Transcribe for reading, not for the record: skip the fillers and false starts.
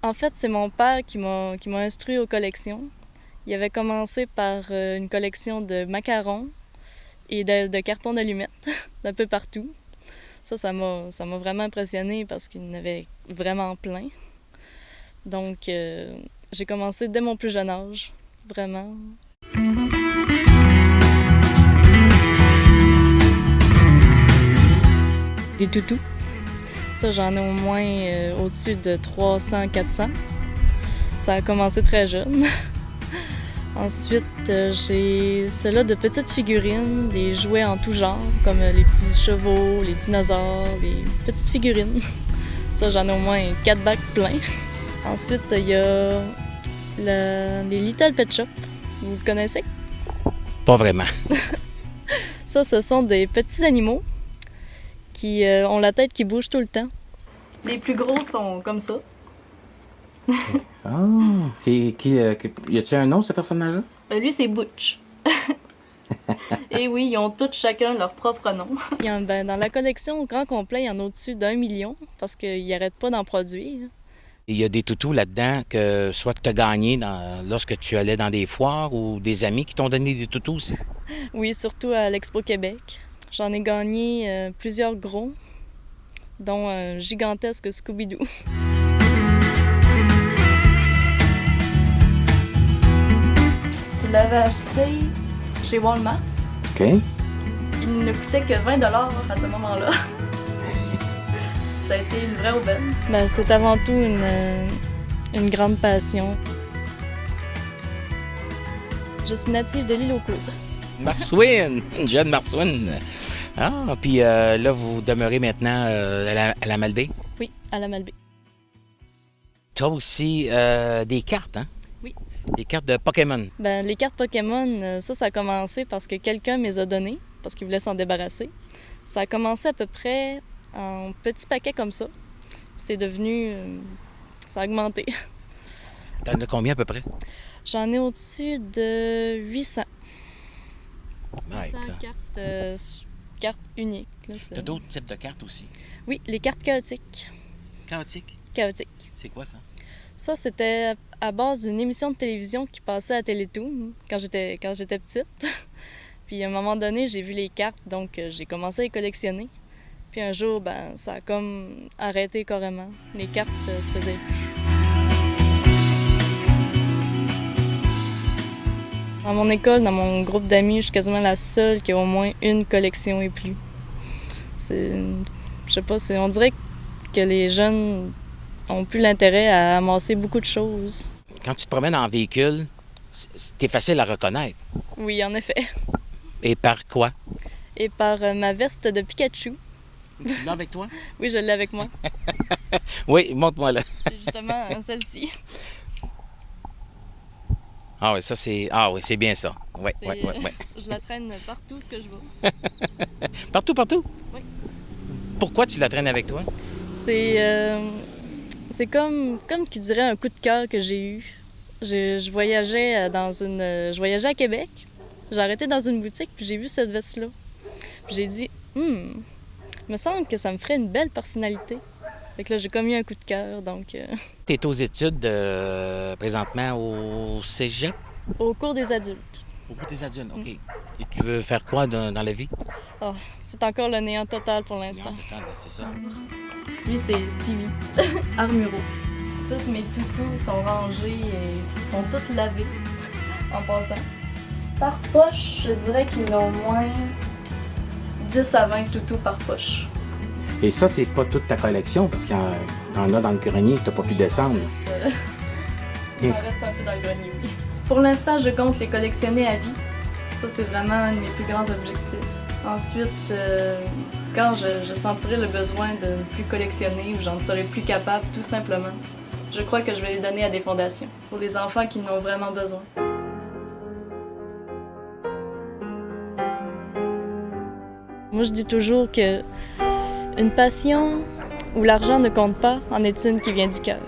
En fait, c'est mon père qui m'a instruit aux collections. Il avait commencé par une collection de macarons et de cartons d'allumettes d'un peu partout. Ça m'a vraiment impressionnée parce qu'il y en avait vraiment plein. Donc, j'ai commencé dès mon plus jeune âge, vraiment. Des toutous. Ça, j'en ai au moins au-dessus de 300-400. Ça a commencé très jeune. Ensuite, j'ai celle-là de petites figurines, des jouets en tout genre, comme les petits chevaux, les dinosaures, les petites figurines. Ça, j'en ai au moins 4 bacs pleins. Ensuite, il y a les Little Pet Shop. Vous le connaissez? Pas vraiment. Ça, ce sont des petits animaux qui ont la tête qui bouge tout le temps. Les plus gros sont comme ça. Ah, c'est qui? Y a-t-il un nom, ce personnage-là? Lui, c'est Butch. Et oui, ils ont tous chacun leur propre nom. Dans la collection au grand complet, il y en a au-dessus d'1 million parce qu'ils n'arrêtent pas d'en produire. Il y a des toutous là-dedans que soit tu as gagné lorsque tu allais dans des foires ou des amis qui t'ont donné des toutous aussi. Oui, surtout à l'Expo Québec. J'en ai gagné plusieurs gros, dont un gigantesque Scooby-Doo. Je l'avais acheté chez Walmart. OK. Il ne coûtait que 20 $ à ce moment-là. Ça a été une vraie aubaine. C'est avant tout une grande passion. Je suis native de l'île aux Coudres. Marsouine! Une jeune Marsouine. Ah, puis là, vous demeurez maintenant à la Malbaie? Oui, à la Malbaie. Tu as aussi des cartes, hein? Oui. Des cartes de Pokémon. Les cartes Pokémon, ça a commencé parce que quelqu'un me les a données, parce qu'il voulait s'en débarrasser. Ça a commencé à peu près en petits paquets comme ça. Puis c'est devenu... ça a augmenté. T'en as combien à peu près? J'en ai au-dessus de 800. 800 cartes uniques. T'as d'autres types de cartes aussi? Oui, les cartes chaotiques. Chaotiques? Chaotiques. C'est quoi ça? Ça, c'était à base d'une émission de télévision qui passait à Télétoon quand j'étais petite. Puis à un moment donné, j'ai vu les cartes, donc j'ai commencé à les collectionner. Puis un jour, ça a comme arrêté carrément. Les cartes se faisaient plus. Dans mon école, dans mon groupe d'amis, je suis quasiment la seule qui a au moins une collection et plus. Je sais pas, on dirait que les jeunes ont plus l'intérêt à amasser beaucoup de choses. Quand tu te promènes en véhicule, c'est facile à reconnaître. Oui, en effet. Et par quoi? Et par ma veste de Pikachu. Tu l'as avec toi? Oui, je l'ai avec moi. Oui, montre-moi là. C'est justement celle-ci. Ah oui, ça c'est. Ah oui, c'est bien ça. Oui, oui, oui, oui. Je la traîne partout où je vais. Partout, partout? Oui. Pourquoi tu la traînes avec toi? C'est comme qui dirait un coup de cœur que j'ai eu. Je voyageais je voyageais à Québec. J'ai arrêté dans une boutique puis j'ai vu cette veste-là. Puis j'ai dit, il me semble que ça me ferait une belle personnalité. Fait que là, j'ai comme eu un coup de cœur, donc... Tu es aux études présentement au cégep? Au cours des adultes. Au cours des adultes, OK. Et tu veux faire quoi dans la vie? Oh, c'est encore le néant total pour l'instant. Néant total, c'est ça. Lui, c'est Stevie, Armuro. Tous mes toutous sont rangés et sont tous lavés, en passant. Par poche, je dirais qu'il y en a au moins 10 à 20 toutous par poche. Et ça, c'est pas toute ta collection, parce qu'il y en a dans le grenier que tu n'as pas pu descendre. Il en reste un peu dans le grenier, oui. Pour l'instant, je compte les collectionner à vie. Ça, c'est vraiment un de mes plus grands objectifs. Ensuite, quand je sentirai le besoin de ne plus collectionner ou j'en serai plus capable, tout simplement, je crois que je vais les donner à des fondations pour des enfants qui en ont vraiment besoin. Moi, je dis toujours que une passion où l'argent ne compte pas en est une qui vient du cœur.